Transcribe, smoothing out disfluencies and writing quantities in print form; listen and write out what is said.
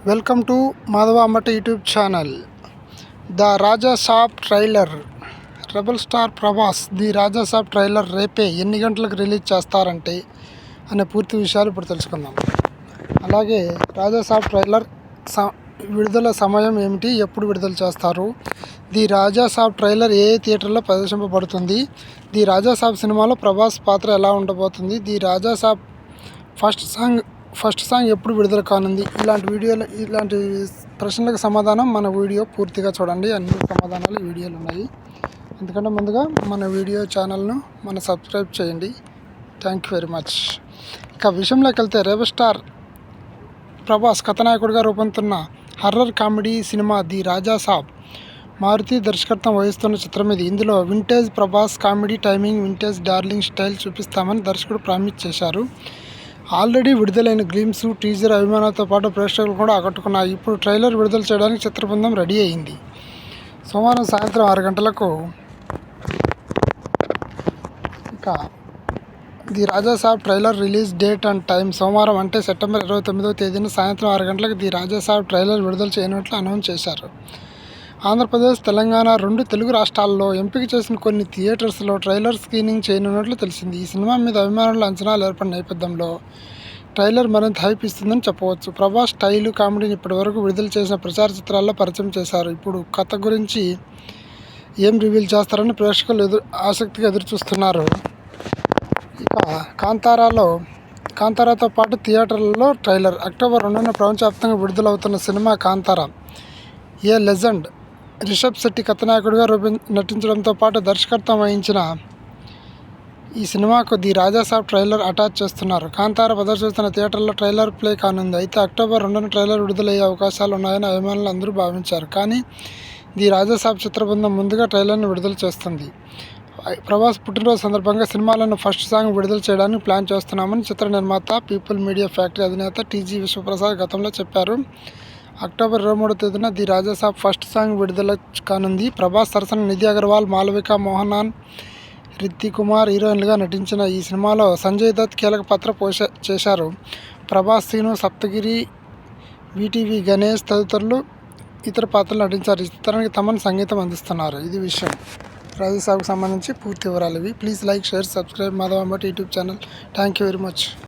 Welcome to Madhava Ambati YouTube channel. The Raja Saab trailer. Rebel star Prabhas the Raja Saab trailer రేపే ఎన్ని గంటలకు release చేస్తారంటే అనే పూర్తి విషయాలు ఇప్పుడు తెలుసుకుందాం. అలాగే రాజా సాబ్ ట్రైలర్ విడుదల సమయం ఏమిటి, ఎప్పుడు విడుదల చేస్తారు, ది రాజా సాబ్ ట్రైలర్ ఏ థియేటర్లో ప్రదర్శింపబడుతుంది, ది రాజా సాబ్ సినిమాలో ప్రభాస్ పాత్ర ఎలా ఉండబోతుంది, the Raja Saab first song ఎప్పుడు విడుదల కానుంది, ఇలాంటి ప్రశ్నలకు సమాధానం మన వీడియో పూర్తిగా చూడండి. అన్ని సమాధానాలు వీడియోలు ఉన్నాయి. ఎందుకంటే ముందుగా మన వీడియో ఛానల్ను సబ్స్క్రైబ్ చేయండి. Thank you very much. ఇక విషయంలోకి వెళ్తే, రెబల్ స్టార్ ప్రభాస్ కథానాయకుడిగా రూపొందుతున్న horror comedy cinema the Raja Saab Maruthi దర్శకత్వం వహిస్తున్న చిత్రం ఇది. ఇందులో vintage Prabhas comedy timing, vintage darling style చూపిస్తామని దర్శకుడు ప్రామిస్ చేశారు. ఆల్రెడీ విడుదలైన గ్లిమ్స్, టీజర్ అభిమానులతో పాటు ప్రేక్షకులు కూడా ఆకట్టుకున్నాయి. ఇప్పుడు ట్రైలర్ విడుదల చేయడానికి చిత్ర బృందం రెడీ అయింది. సోమవారం సాయంత్రం 6 గంటలకు ఇక the Raja Saab trailer release date and time సోమవారం అంటే సెప్టెంబర్ 29వ తేదీన సాయంత్రం 6 గంటలకు ది రాజా సాబ్ ట్రైలర్ విడుదల చేయనున్నట్లు అనౌన్స్ చేశారు. ఆంధ్రప్రదేశ్, తెలంగాణ 2 తెలుగు రాష్ట్రాల్లో ఎంపిక చేసిన కొన్ని థియేటర్స్లో ట్రైలర్ స్క్రీనింగ్ చేయనున్నట్లు తెలిసింది. ఈ సినిమా మీద అభిమానుల అంచనాలు ఏర్పడిన నేపథ్యంలో ట్రైలర్ మరింత హైప్ ఇస్తుందని చెప్పవచ్చు. ప్రభాస్ స్టైలు, కామెడీని ఇప్పటివరకు విడుదల చేసిన ప్రచార చిత్రాల్లో పరిచయం చేశారు. ఇప్పుడు కథ గురించి ఏం రివీల్ చేస్తారని ప్రేక్షకులు ఆసక్తిగా ఎదురుచూస్తున్నారు. ఇక కాంతారాతో పాటు థియేటర్లలో ట్రైలర్. అక్టోబర్ 2న ప్రపంచవ్యాప్తంగా విడుదలవుతున్న cinema Kantara. A legend Rishab Shetty కథానాయకుడిగా నటించడంతో పాటు దర్శకత్వం వహించిన ఈ సినిమాకు the Raja Saab trailer attach చేస్తున్నారు. కాంతారా ప్రదర్శిస్తున్న థియేటర్లో ట్రైలర్ ప్లే కానుంది. అయితే అక్టోబర్ 2న ట్రైలర్ విడుదలయ్యే అవకాశాలు ఉన్నాయని అభిమానులు అందరూ భావించారు. కానీ ది రాజా సాబ్ చిత్ర బృందం ముందుగా ట్రైలర్ను విడుదల చేస్తుంది. ప్రభాస్ పుట్టినరోజు సందర్భంగా సినిమాలను ఫస్ట్ సాంగ్ విడుదల చేయడానికి ప్లాన్ చేస్తున్నామని చిత్ర నిర్మాత, పీపుల్ మీడియా ఫ్యాక్టరీ అధినేత టీజీ విశ్వప్రసాద్ గతంలో చెప్పారు. అక్టోబర్ 23వ తేదీన the Raja Saab first song విడుదల కానుంది. ప్రభాస్ సరసన నిధి అగర్వాల్, మాళవిక మోహనాన్, రితిక్ కుమార్ హీరోయిన్లుగా నటించిన ఈ సినిమాలో సంజయ్ దత్ కీలక పాత్ర చేశారు. ప్రభాస్, సీను, సప్తగిరి, వీటీవీ గణేష్ తదితరులు ఇతర పాత్రలు నటించారు. ఈ చిత్రానికి తమన్ సంగీతం అందిస్తున్నారు. ఇది విషయం. రాజా సాబ్కి సంబంధించి పూర్తి వివరాలు ఇవి. Please like, share, subscribe Madhava Ambati YouTube channel. Thank you very much.